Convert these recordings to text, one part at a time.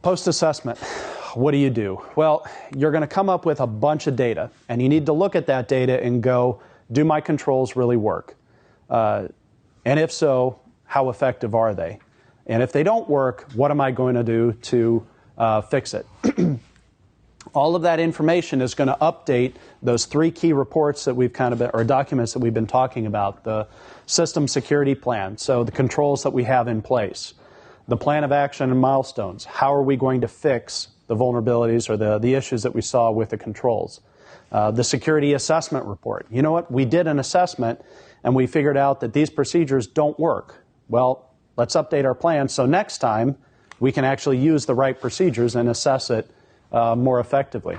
Post-assessment, what do? Well, you're going to come up with a bunch of data, and you need to look at that data and go, do my controls really work? And if so, how effective are they? And if they don't work, what am I going to do to fix it? All of that information is going to update those 3 key reports that we've or documents that we've been talking about, the system security plan, so the controls that we have in place, the plan of action and milestones. How are we going to fix the vulnerabilities or the issues that we saw with the controls? The security assessment report. You know what? We did an assessment and we figured out that these procedures don't work. Well, let's update our plan so next time we can actually use the right procedures and assess it more effectively.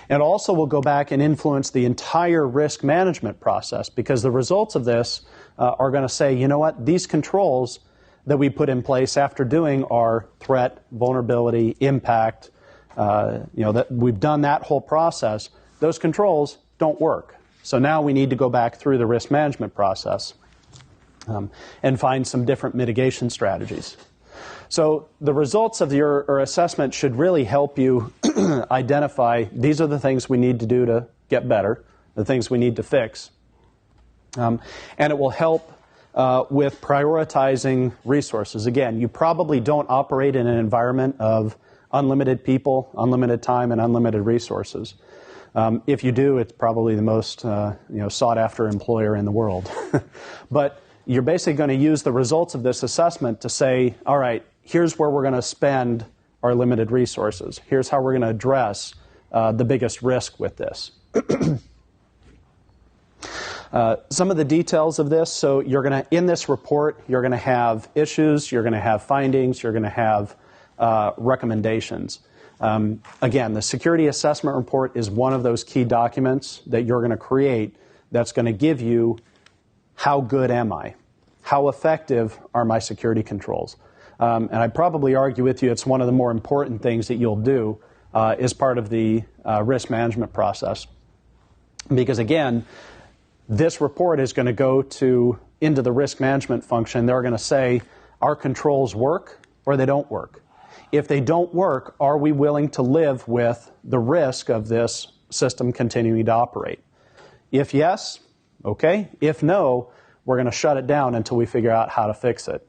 And also we'll go back and influence the entire risk management process, because the results of this are going to say, you know what, these controls that we put in place after doing our threat, vulnerability, impact, that we've done that whole process, those controls don't work. So now we need to go back through the risk management process and find some different mitigation strategies. So the results of your assessment should really help you identify these are the things we need to do to get better, the things we need to fix. And it will help with prioritizing resources. Again, you probably don't operate in an environment of unlimited people, unlimited time, and unlimited resources. If you do, it's probably the most sought-after employer in the world. But you're basically going to use the results of this assessment to say, all right, here's where we're going to spend our limited resources. Here's how we're going to address the biggest risk with this. Some of the details of this, so you're going to, in this report, you're going to have issues, you're going to have findings, you're going to have recommendations. Again, the security assessment report is one of those key documents that you're going to create that's going to give you how good am I? How effective are my security controls? And I'd probably argue with you it's one of the more important things that you'll do as part of the risk management process. Because again, this report is going to go into the risk management function. They're going to say, our controls work or they don't work. If they don't work, are we willing to live with the risk of this system continuing to operate? If yes, okay. If no, we're going to shut it down until we figure out how to fix it.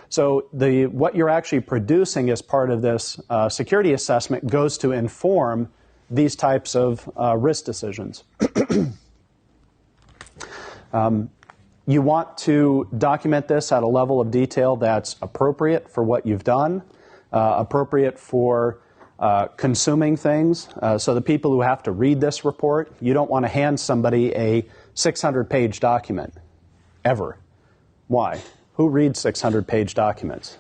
So what you're actually producing as part of this security assessment goes to inform these types of risk decisions. You want to document this at a level of detail that's appropriate for what you've done, appropriate for consuming things. So the people who have to read this report, you don't want to hand somebody a 600-page document, ever. Why? Who reads 600-page documents?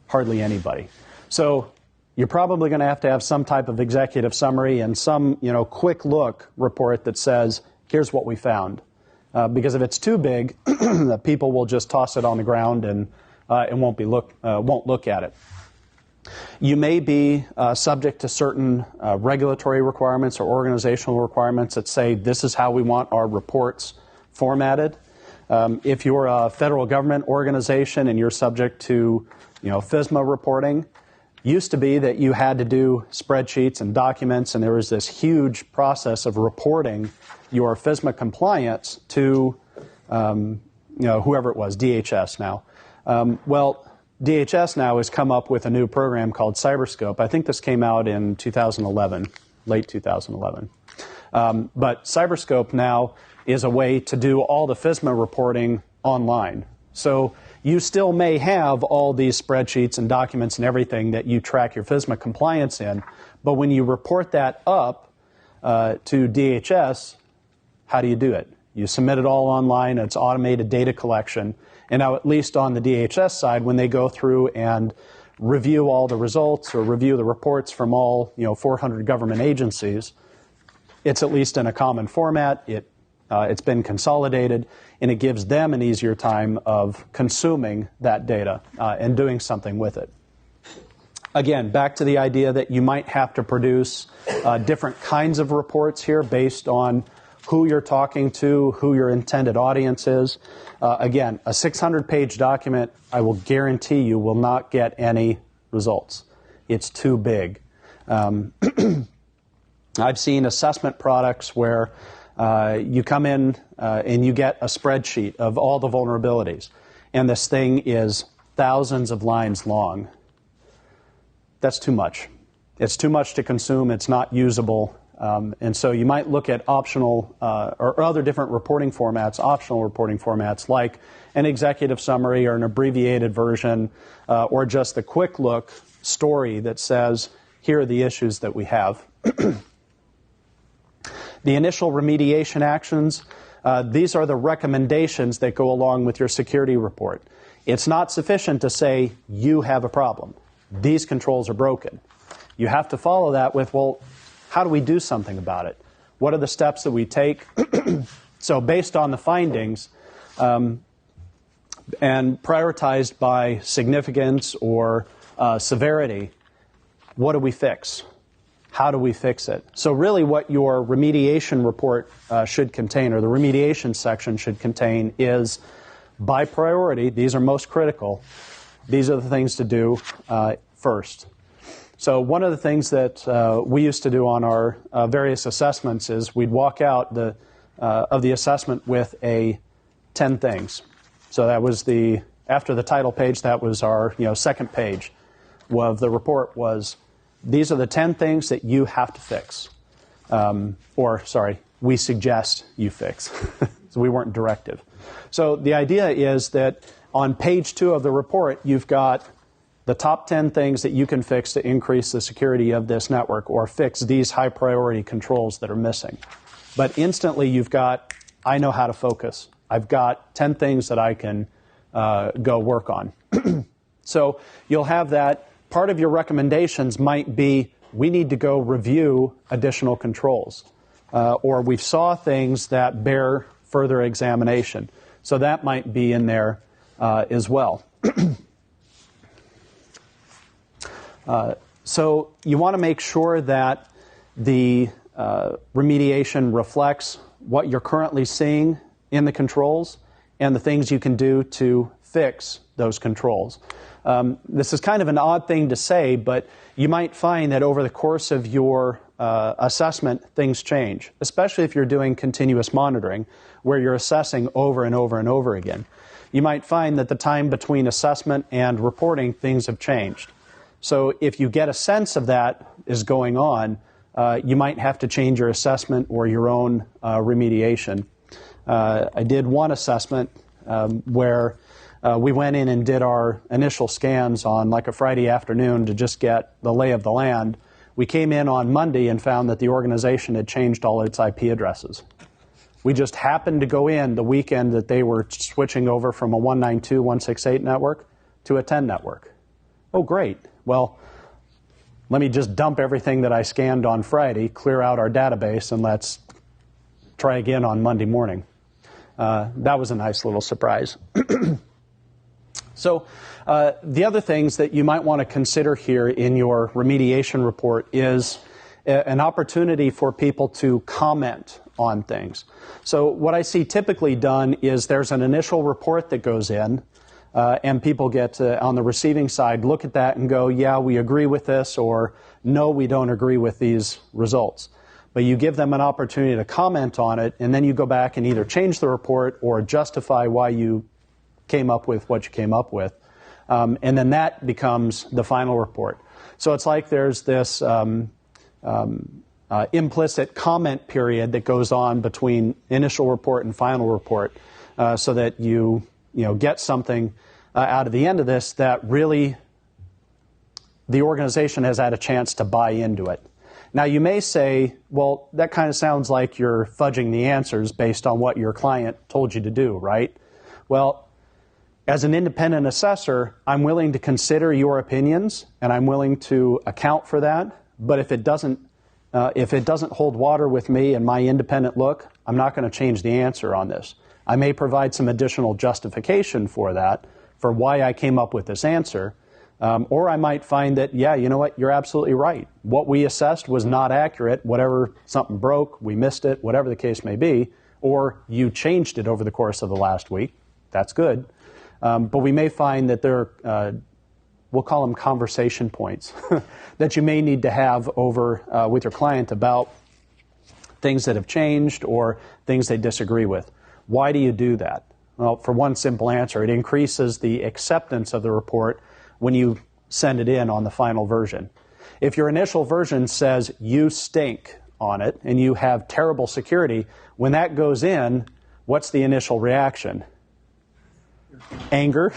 Hardly anybody. So you're probably going to have some type of executive summary and some quick look report that says, here's what we found. Because if it's too big, people will just toss it on the ground and won't look at it. You may be subject to certain regulatory requirements or organizational requirements that say this is how we want our reports formatted. If you're a federal government organization and you're subject to FISMA reporting, used to be that you had to do spreadsheets and documents, and there was this huge process of reporting your FISMA compliance to whoever it was, DHS now. DHS now has come up with a new program called Cyberscope. I think this came out in 2011, late 2011. But Cyberscope now is a way to do all the FISMA reporting online. So you still may have all these spreadsheets and documents and everything that you track your FISMA compliance in, but when you report that up to DHS, how do you do it? You submit it all online, it's automated data collection, and now at least on the DHS side, when they go through and review all the results or review the reports from all 400 government agencies, it's at least in a common format, it's been consolidated, and it gives them an easier time of consuming that data and doing something with it. Again, back to the idea that you might have to produce different kinds of reports here based on who you're talking to, who your intended audience is. Again, a 600-page document, I will guarantee you, will not get any results. It's too big. I've seen assessment products where you come in and you get a spreadsheet of all the vulnerabilities, and this thing is thousands of lines long. That's too much. It's too much to consume. It's not usable. And so you might look at optional or other different reporting formats, optional reporting formats, like an executive summary or an abbreviated version, or just the quick look story that says, here are the issues that we have. The initial remediation actions, these are the recommendations that go along with your security report. It's not sufficient to say, you have a problem. These controls are broken. You have to follow that with, well, how do we do something about it? What are the steps that we take? So based on the findings and prioritized by significance or severity, what do we fix? How do we fix it? So really what your remediation report should contain, or the remediation section should contain, is by priority, these are most critical, these are the things to do first. So one of the things that we used to do on our various assessments is we'd walk out of the assessment with a 10 things. So that was after the title page, that was our second page of the report was, these are the 10 things that you have to fix. We suggest you fix. So we weren't directive. So the idea is that on page 2 of the report, you've got the top 10 things that you can fix to increase the security of this network or fix these high priority controls that are missing. But instantly you've got, I know how to focus. I've got 10 things that I can go work on. So you'll have that. Part of your recommendations might be, we need to go review additional controls. Or we saw things that bear further examination. So that might be in there as well. So you want to make sure that the remediation reflects what you're currently seeing in the controls and the things you can do to fix those controls. This is kind of an odd thing to say, but you might find that over the course of your assessment, things change, especially if you're doing continuous monitoring, where you're assessing over and over and over again. You might find that the time between assessment and reporting, things have changed. So if you get a sense of that is going on, you might have to change your assessment or your own remediation. I did one assessment where we went in and did our initial scans on like a Friday afternoon to just get the lay of the land. We came in on Monday and found that the organization had changed all its IP addresses. We just happened to go in the weekend that they were switching over from a 192.168 network to a 10 network. Oh, great. Well, let me just dump everything that I scanned on Friday, clear out our database, and let's try again on Monday morning. That was a nice little surprise. So the other things that you might want to consider here in your remediation report is an opportunity for people to comment on things. So what I see typically done is there's an initial report that goes in, and people get on the receiving side, look at that and go, yeah, we agree with this, or no, we don't agree with these results. But you give them an opportunity to comment on it, and then you go back and either change the report or justify why you came up with what you came up with. And then that becomes the final report. So it's like there's this implicit comment period that goes on between initial report and final report, so that you get something out of the end of this that really the organization has had a chance to buy into it. Now you may say, well, that kind of sounds like you're fudging the answers based on what your client told you to do, right? Well, as an independent assessor, I'm willing to consider your opinions and I'm willing to account for that. But if it doesn't hold water with me and my independent look, I'm not going to change the answer on this. I may provide some additional justification for that, for why I came up with this answer, Or I might find that, yeah, you know what, you're absolutely right. What we assessed was not accurate. Whatever, something broke, we missed it, whatever the case may be. Or you changed it over the course of the last week. That's good. But we may find that there are, we'll call them conversation points, that you may need to have over with your client about things that have changed or things they disagree with. Why do you do that? Well, for one simple answer, it increases the acceptance of the report when you send it in on the final version. If your initial version says you stink on it and you have terrible security, when that goes in, what's the initial reaction? Anger.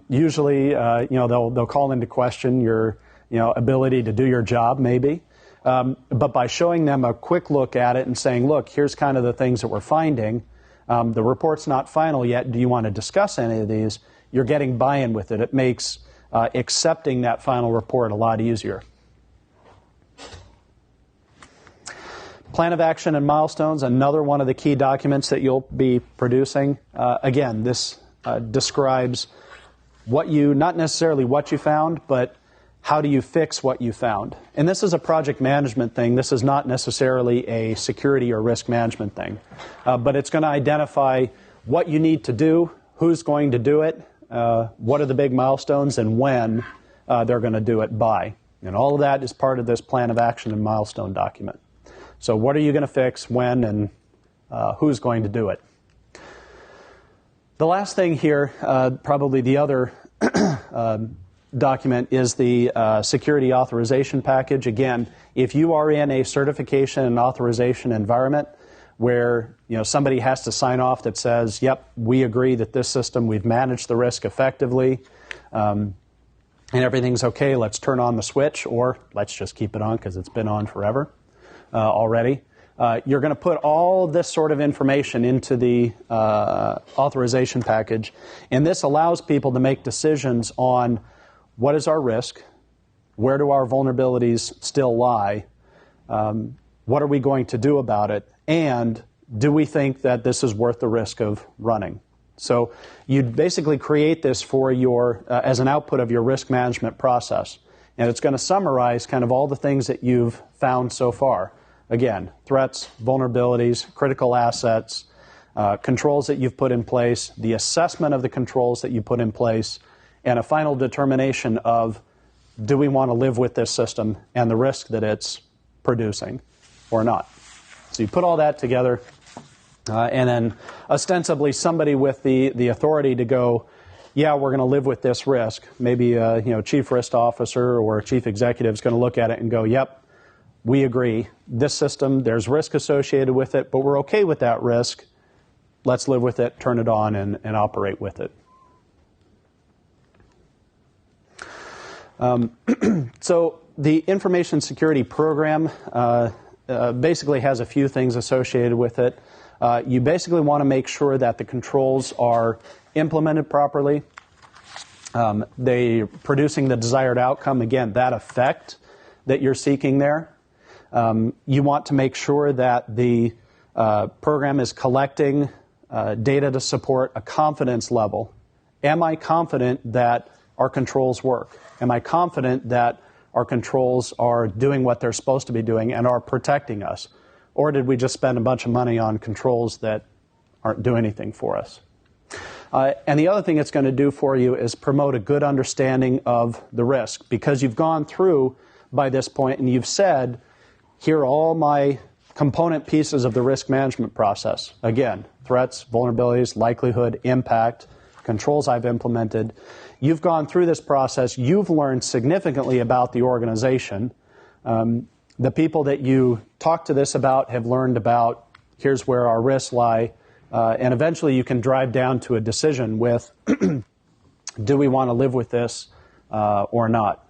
Usually, they'll call into question your, ability to do your job, maybe. But by showing them a quick look at it and saying, look, here's kind of the things that we're finding. The report's not final yet. Do you want to discuss any of these? You're getting buy-in with it. It makes accepting that final report a lot easier. Plan of action and milestones, another one of the key documents that you'll be producing. Again, this describes not necessarily what you found, but how do you fix what you found. And this is a project management thing. This is not necessarily a security or risk management thing. But it's going to identify what you need to do, who's going to do it, what are the big milestones, and when they're going to do it by. And all of that is part of this plan of action and milestone document. So what are you going to fix, when, and who's going to do it? The last thing here, probably the other document, is the security authorization package. Again, if you are in a certification and authorization environment where somebody has to sign off that says, yep, we agree that this system, we've managed the risk effectively, and everything's okay, let's turn on the switch, or let's just keep it on because it's been on forever already. You're going to put all of this sort of information into the authorization package, and this allows people to make decisions on what is our risk, where do our vulnerabilities still lie, what are we going to do about it, and do we think that this is worth the risk of running? So you basically create this for your as an output of your risk management process, and it's going to summarize kind of all the things that you've found so far. Again, threats, vulnerabilities, critical assets, controls that you've put in place, the assessment of the controls that you put in place, and a final determination of, do we want to live with this system and the risk that it's producing or not? So you put all that together, and then ostensibly somebody with the authority to go, yeah, we're going to live with this risk. Maybe chief risk officer or chief executive is going to look at it and go, yep, we agree. This system, there's risk associated with it, but we're okay with that risk. Let's live with it, turn it on, and operate with it. So the information security program basically has a few things associated with it. You basically want to make sure that the controls are implemented properly. They producing the desired outcome, again, that effect that you're seeking there. You want to make sure that the program is collecting data to support a confidence level. Am I confident that our controls work? Am I confident that our controls are doing what they're supposed to be doing and are protecting us? Or did we just spend a bunch of money on controls that aren't doing anything for us? And the other thing it's going to do for you is promote a good understanding of the risk, because you've gone through by this point and you've said, here are all my component pieces of the risk management process. Again, threats, vulnerabilities, likelihood, impact, controls I've implemented. You've gone through this process. You've learned significantly about the organization. The people that you talk to this about have learned about, here's where our risks lie, and eventually you can drive down to a decision with, do we want to live with this or not?